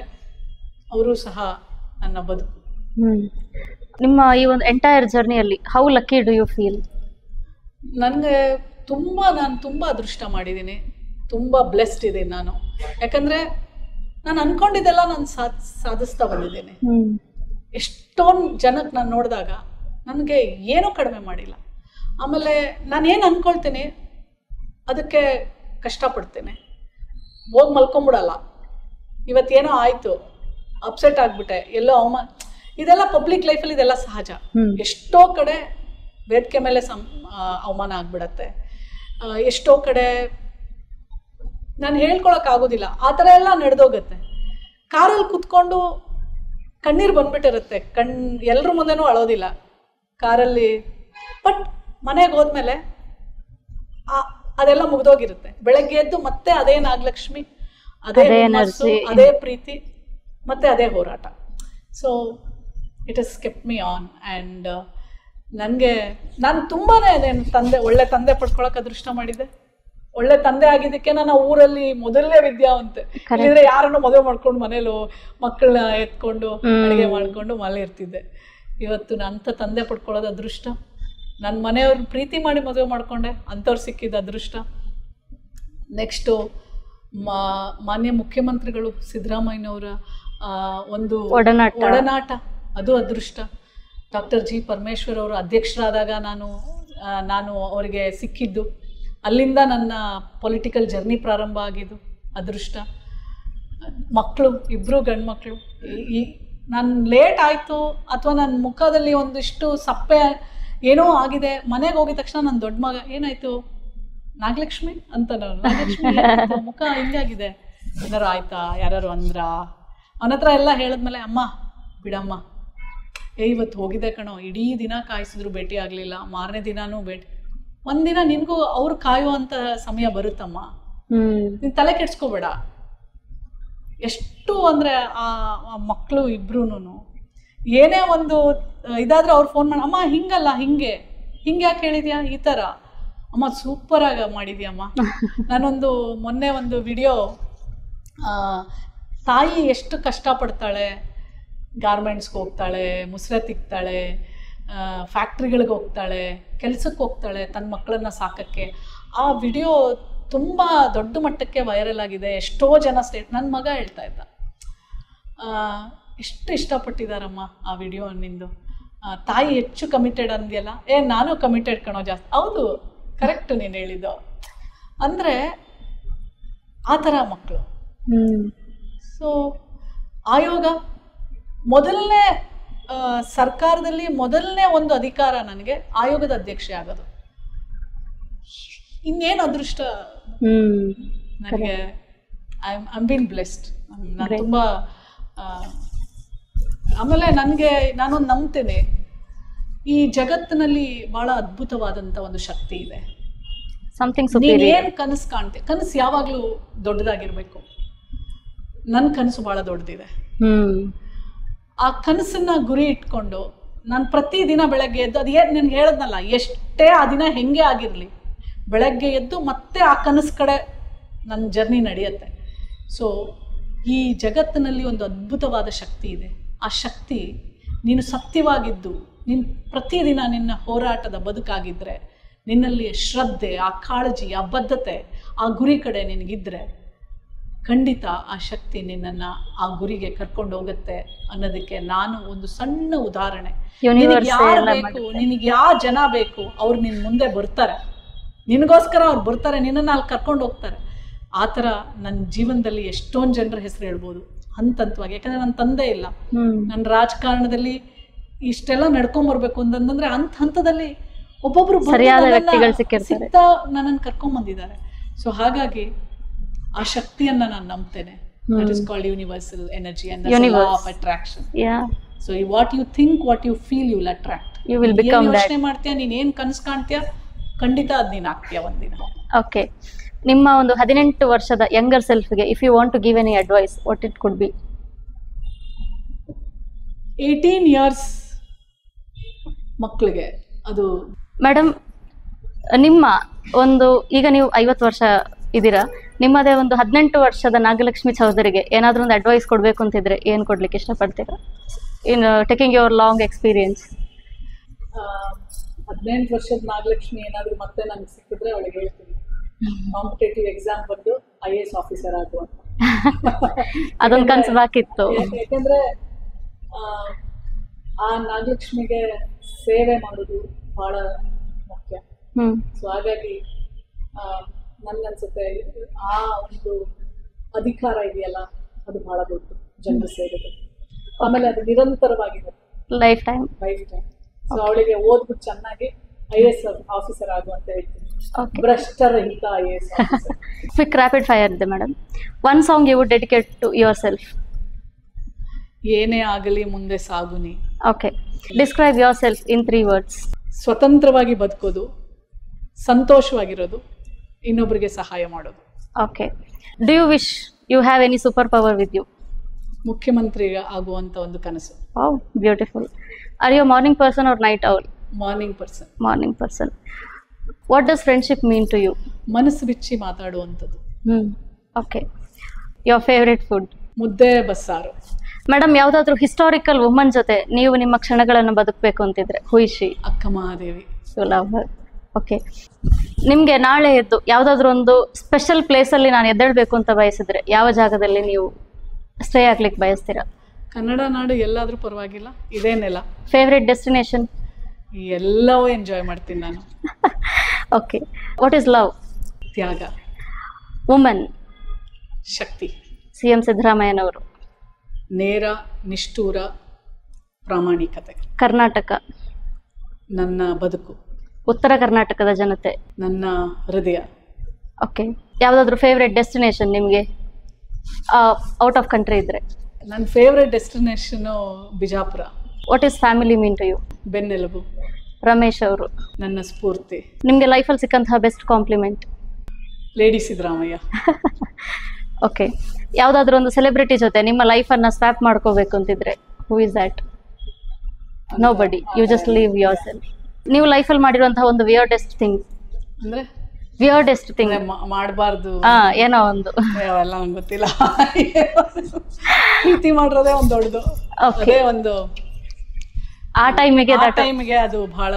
ಅವರು ಸಹ ನನ್ನ ಬದುಕು. ನಿಮ್ಮ ಈ ಒಂದು ಎಂಟೈರ್ ಜರ್ನಿಯಲ್ಲಿ how lucky do you feel? ನನಗೆ ನಾನು ತುಂಬಾ ಅದೃಷ್ಟ ಮಾಡಿದ್ದೀನಿ, ತುಂಬಾ ಬ್ಲೆಸ್ಡ್ ಇದ್ದೀನಿ ನಾನು. ಯಾಕಂದ್ರೆ ನಾನು ಅನ್ಕೊಂಡಿದ್ದೆಲ್ಲ ನಾನು ಸಾಧಿಸ್ತಾ ಬಂದಿದ್ದೀನಿ. ಎಷ್ಟೊಂದು ಜನಕ್ಕೆ ನಾನು ನೋಡಿದಾಗ ನನಗೆ ಏನೂ ಕಡಿಮೆ ಮಾಡಿಲ್ಲ. ಆಮೇಲೆ ನಾನು ಏನು ಅನ್ಕೊಳ್ತೀನಿ ಅದಕ್ಕೆ ಕಷ್ಟಪಡ್ತೇನೆ, ಹೋಗಿ ಮಲ್ಕೊಂಬಿಡಲ್ಲ. ಇವತ್ತೇನೋ ಆಯ್ತು, ಅಪ್ಸೆಟ್ ಆಗ್ಬಿಟ್ಟೆ, ಎಲ್ಲೋ ಇದೆಲ್ಲ ಪಬ್ಲಿಕ್ ಲೈಫಲ್ಲಿ ಇದೆಲ್ಲ ಸಹಜ. ಎಷ್ಟೋ ಕಡೆ ವೇದಿಕೆ ಮೇಲೆ ಅವಮಾನ ಆಗ್ಬಿಡತ್ತೆ, ಎಷ್ಟೋ ಕಡೆ ನಾನು ಹೇಳ್ಕೊಳಕ್ ಆಗೋದಿಲ್ಲ, ಆ ಥರ ಎಲ್ಲ ನಡೆದೋಗತ್ತೆ. ಕಾರಲ್ಲಿ ಕುತ್ಕೊಂಡು ಕಣ್ಣೀರು ಬಂದ್ಬಿಟ್ಟಿರುತ್ತೆ, ಎಲ್ರ ಮುಂದೆನೂ ಅಳೋದಿಲ್ಲ ಕಾರಲ್ಲಿ. ಬಟ್ ಮನೆಗೆ ಹೋದ್ಮೇಲೆ ಅದೆಲ್ಲ ಮುಗ್ದೋಗಿರುತ್ತೆ. ಬೆಳಗ್ಗೆ ಎದ್ದು ಮತ್ತೆ ಅದೇ ನಾಗಲಕ್ಷ್ಮಿ, ಅದೇ ಮನಸ್ಸು, ಅದೇ ಪ್ರೀತಿ, ಮತ್ತೆ ಅದೇ ಹೋರಾಟ. So it has kept me on. And ನಾನು ತುಂಬಾನೇ ಒಳ್ಳೆ ತಂದೆ ಪಡ್ಕೊಳಕ್ ಅದೃಷ್ಟ ಮಾಡಿದ್ದೆ. ಒಳ್ಳೆ ತಂದೆ ಆಗಿದ್ದಕ್ಕೆ ನಾನು ಊರಲ್ಲಿ ಮೊದಲನೇ ವಿದ್ಯಾವಂತೆ. ಇಲ್ಲಿದ್ರೆ ಯಾರನ್ನು ಮದುವೆ ಮಾಡ್ಕೊಂಡು ಮನೇಲಿ ಮಕ್ಕಳನ್ನ ಎತ್ಕೊಂಡು ಅಡುಗೆ ಮಾಡ್ಕೊಂಡು ಮನೆ ಇರ್ತಿದ್ದೆ. ಇವತ್ತು ಅಂಥ ತಂದೆ ಪಡ್ಕೊಳ್ಳೋದು ಅದೃಷ್ಟ. ನನ್ನ ಮನೆಯವ್ರನ್ನ ಪ್ರೀತಿ ಮಾಡಿ ಮದುವೆ ಮಾಡ್ಕೊಂಡೆ, ಅಂಥವ್ರು ಸಿಕ್ಕಿದ ಅದೃಷ್ಟ. ನೆಕ್ಸ್ಟು ಮಾನ್ಯ ಮುಖ್ಯಮಂತ್ರಿಗಳು ಸಿದ್ದರಾಮಯ್ಯನವರ ಒಂದು ಒಡನಾಟ, ಅದು ಅದೃಷ್ಟ. ಡಾಕ್ಟರ್ ಜಿ ಪರಮೇಶ್ವರ್ ಅವರು ಅಧ್ಯಕ್ಷರಾದಾಗ ನಾನು ಅವರಿಗೆ ಸಿಕ್ಕಿದ್ದು, ಅಲ್ಲಿಂದ ನನ್ನ ಪೊಲಿಟಿಕಲ್ ಜರ್ನಿ ಪ್ರಾರಂಭ ಆಗಿದ್ದು ಅದೃಷ್ಟ. ಮಕ್ಕಳು, ಇಬ್ಬರು ಗಂಡು ಮಕ್ಕಳು. ನಾನು ಲೇಟ್ ಆಯಿತು ಅಥವಾ ನನ್ನ ಮುಖದಲ್ಲಿ ಒಂದಿಷ್ಟು ಸಪ್ಪೆ ಏನೋ ಆಗಿದೆ, ಮನೆಗೆ ಹೋಗಿದ ತಕ್ಷಣ ನನ್ನ ದೊಡ್ಡ ಮಗ ಏನಾಯ್ತು ನಾಗಲಕ್ಷ್ಮಿ ಅಂತ, ನಾಗಲಕ್ಷ್ಮಿ ಮುಖ ಹಿಂಗಾಗಿದೆ, ಏನಾರು ಆಯ್ತಾ, ಯಾರು ಅಂದ್ರ, ಅವನ ಹತ್ರ ಎಲ್ಲ ಹೇಳಿದ್ಮೇಲೆ ಅಮ್ಮ ಬಿಡಮ್ಮ, ಇವತ್ತು ಹೋಗಿದ್ದೆ ಕಣೋ, ಇಡೀ ದಿನ ಕಾಯಿಸಿದ್ರು ಭೇಟಿ ಆಗಲಿಲ್ಲ, ಮಾರನೇ ದಿನಾನೂ ಒಂದಿನ ನಿನ್ಗೂ ಅವ್ರು ಕಾಯುವಂತ ಸಮಯ ಬರುತ್ತಮ್ಮ, ನೀನ್ ತಲೆ ಕೆಡ್ಸ್ಕೋಬೇಡ. ಎಷ್ಟು ಅಂದ್ರೆ ಆ ಮಕ್ಕಳು ಇಬ್ರುನು ಏನೇ ಒಂದು ಇದಾದ್ರೆ ಅವ್ರು ಫೋನ್ ಮಾಡಿ, ಅಮ್ಮ ಹಿಂಗಲ್ಲ ಹಿಂಗೆ ಯಾಕೆ ಹೇಳಿದ್ಯಾ, ಈ ಥರ ಅಮ್ಮ ಸೂಪರ್ ಆಗಿ ಮಾಡಿದ್ಯಮ್ಮ. ಮೊನ್ನೆ ಒಂದು ವಿಡಿಯೋ, ತಾಯಿ ಎಷ್ಟು ಕಷ್ಟಪಡ್ತಾಳೆ, ಗಾರ್ಮೆಂಟ್ಸ್ಗೆ ಹೋಗ್ತಾಳೆ, ಮುಸ್ರೆ ತಿಕ್ತಾಳೆ, ಫ್ಯಾಕ್ಟ್ರಿಗಳಿಗೆ ಹೋಗ್ತಾಳೆ, ಕೆಲ್ಸಕ್ಕೆ ಹೋಗ್ತಾಳೆ ತನ್ನ ಮಕ್ಕಳನ್ನ ಸಾಕಕ್ಕೆ. ಆ ವಿಡಿಯೋ ತುಂಬ ದೊಡ್ಡ ಮಟ್ಟಕ್ಕೆ ವೈರಲ್ ಆಗಿದೆ. ಎಷ್ಟೋ ಜನ ನನ್ನ ಮಗ ಹೇಳ್ತಾ ಇದ್ದ, ಎಷ್ಟು ಇಷ್ಟಪಟ್ಟಿದ್ದಾರಮ್ಮ ಆ ವಿಡಿಯೋ ನಿಂದು, ತಾಯಿ ಹೆಚ್ಚು ಕಮಿಟೆಡ್ ಅಂದ್ಯಲ್ಲ. ನಾನು ಕಮಿಟೆಡ್ ಕಣೋ ಜಾಸ್ತಿ. ಹೌದು, ಕರೆಕ್ಟ್ ನೀನು ಹೇಳಿದ್ದು. ಅಂದರೆ ಆ ಥರ ಮಕ್ಕಳು. ಸೊ ಆಯೋಗ ಮೊದಲನೇ ಸರ್ಕಾರದಲ್ಲಿ ಮೊದಲನೇ ಒಂದು ಅಧಿಕಾರ ನನಗೆ ಆಯೋಗದ ಅಧ್ಯಕ್ಷೆ ಆಗೋದು. ಇನ್ನೇನು ಅದೃಷ್ಟ ನನಗೆ. I been blessed. ನಾನು ತುಂಬ ಆಮೇಲೆ ನಾನೊಂದು ನಂಬ್ತೇನೆ, ಈ ಜಗತ್ತಿನಲ್ಲಿ ಬಹಳ ಅದ್ಭುತವಾದಂಥ ಒಂದು ಶಕ್ತಿ ಇದೆ. ನೀನೇನು ಕನಸು ಕಾಣ್ತೆ, ಕನಸು ಯಾವಾಗಲೂ ದೊಡ್ಡದಾಗಿರ್ಬೇಕು. ನನ್ನ ಕನಸು ಬಹಳ ದೊಡ್ಡದಿದೆ. ಆ ಕನಸನ್ನ ಗುರಿ ಇಟ್ಕೊಂಡು ನಾನು ಪ್ರತಿದಿನ ಬೆಳಗ್ಗೆ ಎದ್ದು, ನಿನ್ಗೆ ಹೇಳದ್ನಲ್ಲ, ಎಷ್ಟೇ ಆ ದಿನ ಹೆಂಗೆ ಆಗಿರಲಿ, ಬೆಳಗ್ಗೆ ಎದ್ದು ಮತ್ತೆ ಆ ಕನಸು ಕಡೆ ನನ್ನ ಜರ್ನಿ ನಡೆಯುತ್ತೆ. ಸೊ ಈ ಜಗತ್ತಿನಲ್ಲಿ ಒಂದು ಅದ್ಭುತವಾದ ಶಕ್ತಿ ಇದೆ. ಆ ಶಕ್ತಿ ನೀನು ಸತ್ಯವಾಗಿದ್ದು, ನೀನು ಪ್ರತಿದಿನ ನಿನ್ನ ಹೋರಾಟದ ಬದುಕಾಗಿದ್ದರೆ, ನಿನ್ನಲ್ಲಿ ಶ್ರದ್ಧೆ, ಆ ಕಾಳಜಿ, ಆ ಬದ್ಧತೆ, ಆ ಗುರಿ ಕಡೆ ನಿನಗಿದ್ರೆ ಖಂಡಿತ ಆ ಶಕ್ತಿ ನಿನ್ನನ್ನು ಆ ಗುರಿಗೆ ಕರ್ಕೊಂಡು ಹೋಗುತ್ತೆ ಅನ್ನೋದಕ್ಕೆ ನಾನು ಒಂದು ಸಣ್ಣ ಉದಾಹರಣೆ. ನಿನಗೆ ಯಾರು ಬೇಕು, ನಿನಗೆ ಯಾವ ಜನ ಬೇಕು, ಅವ್ರು ನಿನ್ನ ಮುಂದೆ ಬರ್ತಾರೆ, ನಿನಗೋಸ್ಕರ ಅವ್ರು ಬರ್ತಾರೆ, ನಿನ್ನನ್ನು ಅಲ್ಲಿ ಕರ್ಕೊಂಡು ಹೋಗ್ತಾರೆ. ಆ ಥರ ನನ್ನ ಜೀವನದಲ್ಲಿ ಎಷ್ಟೊಂದು ಜನರ ಹೆಸರು ಹೇಳ್ಬೋದು ಹಂತವಾಗಿ. ಯಾಕಂದರೆ ನನ್ನ ತಂದೆ ಇಲ್ಲ, ನನ್ನ ರಾಜಕಾರಣದಲ್ಲಿ ಇಷ್ಟೆಲ್ಲ ನಡ್ಕೊಂಬರ್ಬೇಕು ಅಂತಂದ್ರೆ ಹಂತದಲ್ಲಿ ಒಬ್ಬೊಬ್ರು ಸಿಗ್ತಾ ನನ್ನನ್ನು ಕರ್ಕೊಂಬಂದಿದ್ದಾರೆ. ಸೊ ಹಾಗಾಗಿ ಆ ಶಕ್ತಿಯನ್ನ ನಾನು ನಂಬ್ತೇನೆ. That is called universal energy and that's the law of attraction. Yeah. So what you think, what you feel, you will attract. You will become that. ಯೋಚನೆ ಮಾಡ್ತೀಯ, ನೀನ್ ಏನ್ ಕನಸು ಕಾಣ್ತೀಯ, ಖಂಡಿತ ಅದ್ ನೀನ್ ಆಗ್ತೀಯ ಒಂದಿನ. Okay. ನಿಮ್ಮ ಒಂದು 18 ವರ್ಷದ ಯಂಗರ್ ಸೆಲ್ಫ್ಗೆ if you want to give any advice, what it could be? 18 years ಮಕ್ಕಳಿಗೆ ಅದು. ಮೇಡಮ್, ನಿಮ್ಮ ಒಂದು ಈಗ ನೀವು 50 ವರ್ಷ ಇದ್ದೀರಾ, ನಿಮ್ಮದೇ ಒಂದು 18 ವರ್ಷದ ನಾಗಲಕ್ಷ್ಮಿ ಚೌಧರಿಗೆ ಏನಾದರೂ ಒಂದು ಅಡ್ವೈಸ್ ಕೊಡಬೇಕು ಅಂತಿದ್ರೆ ಏನು ಕೊಡ್ಲಿಕ್ಕೆ ಇಷ್ಟಪಡ್ತೀರಾ? In taking your long experience. 18 ವರ್ಷದ ನಾಗಲಕ್ಷ್ಮಿ ಏನಾದರೂ ಮತ್ತೆ ನನಗೆ ಸಿಕ್ಕಿದ್ರೆ ಅವಳಿಗೆ ಹೇಳ್ತೀನಿ, ಕಾಂಪಿಟೇಟಿವ್ ಎಕ್ಸಾಮ್ ಬರೆದು IAS ಆಫೀಸರ್ ಆಗುವಂತ. ಅದೊಂದು ಕನಸು ಬಾಕಿತ್ತು. ಯಾಕಂದ್ರೆ ಆ ನಾಗಲಕ್ಷ್ಮಿಗೆ ಸೇವೆ ಮಾಡೋದು ಬಹಳ ಮುಖ್ಯ. ಸೊ ಹಾಗಾಗಿ ನನ್ಗನ್ಸುತ್ತೆ ಆ ಒಂದು ಅಧಿಕಾರ ಇದೆಯಲ್ಲ, ಅದು ಬಹಳ ದೊಡ್ಡ ಜನರ ಸೇವೆಗೆ. ಆಮೇಲೆ ಅದು ನಿರಂತರವಾಗಿದೆ, ಲೈಫ್ ಟೈಮ್. ಸೊ ಅವಳಿಗೆ ಓದ್ಬಿಟ್ಟು ಚೆನ್ನಾಗಿ IAS ಆಫೀಸರ್ ಆಗುವಂತ ಹೇಳ್ತೀನಿ. ಭ್ರಷ್ಟರಹಿತ IAS officer. Quick rapid fire ಇದೆ madam. One song you would dedicate to yourself? ಏನೇ ಆಗಲಿ ಮುಂದೆ ಸಾಗುನಿ. Okay, describe yourself in 3 words. ಸ್ವತಂತ್ರವಾಗಿ ಬದುಕೋದು, ಸಂತೋಷವಾಗಿರೋದು, ಇನ್ನೊಬ್ಬರಿಗೆ ಸಹಾಯ ಮಾಡೋದು. Okay, do you wish you have any super power with you? ಮುಖ್ಯಮಂತ್ರಿ ಆಗುವಂತ ಒಂದು ಕನಸು. Wow, beautiful. Are you morning person or night owl? Morning person. Morning person. What does friendship mean to you? ಮನಸ್ಸು ಬಿಚ್ಚಿ ಮಾತಾಡುವಂಥದ್ದು. Okay, your favourite food? ಮುದ್ದೆ ಬಸ್ಸಾರು. Madam, ಯಾವುದಾದ್ರೂ ಹಿಸ್ಟಾರಿಕಲ್ ವುಮನ್ ಜೊತೆ ನೀವು ನಿಮ್ಮ ಕ್ಷಣಗಳನ್ನು ಬದುಕಬೇಕು ಅಂತಿದ್ರೆ who is she? Akka Mahadevi. You love her. Okay, ನಿಮಗೆ ನಾಳೆ ಎದ್ದು ಯಾವುದಾದ್ರೂ ಒಂದು ಸ್ಪೆಷಲ್ ಪ್ಲೇಸಲ್ಲಿ ನಾನು ಎದ್ದೇಳಬೇಕು ಅಂತ ಬಯಸಿದ್ರೆ ಯಾವ ಜಾಗದಲ್ಲಿ ನೀವು ಸ್ಟೇ ಆಗ್ಲಿಕ್ಕೆ ಬಯಸ್ತೀರಾ? ಕನ್ನಡ ನಾಡು ಎಲ್ಲಾದ್ರೂ ಪರವಾಗಿಲ್ಲ, ಇದೇನೆಲ್ಲ. Favourite destination? ಎಲ್ಲವೂ ಎಂಜಾಯ್ ಮಾಡ್ತೀನಿ ನಾನು. Okay, what is love? ತ್ಯಾಗ. ವುಮನ್? ಶಕ್ತಿ. CM ಸಿದ್ದರಾಮಯ್ಯನವರು? ನೇರ, ನಿಷ್ಠೂರ, ಪ್ರಾಮಾಣಿಕತೆ. ಕರ್ನಾಟಕ? ನನ್ನ ಬದುಕು. ಉತ್ತರ ಕರ್ನಾಟಕದ ಜನತೆ? ನನ್ನ ಹೃದಯ. ಓಕೆ, ಯಾವುದಾದ್ರೂ ಫೇವ್ರೆಟ್ ಡೆಸ್ಟಿನೇಷನ್ ನಿಮಗೆ ಔಟ್ ಆಫ್ ಕಂಟ್ರಿ ಇದ್ರೆ? ನನ್ನ favourite destination Bijapur. What is family mean to you? ಬೆನ್ನೆಲುಬು. ರಮೇಶ್ ಅವರು? ನನ್ನ ಸ್ಫೂರ್ತಿ. ನಿಮಗೆ ಲೈಫಲ್ಲಿ ಸಿಕ್ಕಂತಹ best compliment? Lady Siddaramaiah. Okay, ಯಾವುದಾದ್ರೂ ಒಂದು ಸೆಲೆಬ್ರಿಟಿ ಜೊತೆ ನಿಮ್ಮ ಲೈಫನ್ನು ಸ್ವ್ಯಾಪ್ ಮಾಡ್ಕೋಬೇಕು ಅಂತಿದ್ರೆ who is that? Nobody, you just leave yourself. ನೀವು ಲೈಫಲ್ಲಿ ಮಾಡಿರುವಂತಹ ಒಂದು ವಿಯರ್ಡೆಸ್ಟ್ ಥಿಂಗ್ ಅಂದ್ರೆ? ವಿಯರ್ಡೆಸ್ಟ್ ಥಿಂಗ್ ಮಾಡಬಾರ್ದು ಏನೋ ಒಂದು, ಅವೆಲ್ಲ ನಂಗೆ ಗೊತ್ತಿಲ್ಲ. ಪ್ರೀತಿ ಮಾಡಿರೋದೇ ಒಂದು ದೊಡ್ಡದು. ಅದೇ ಒಂದು ಆ ಟೈಮಿಗೆ ಅದು ಬಹಳ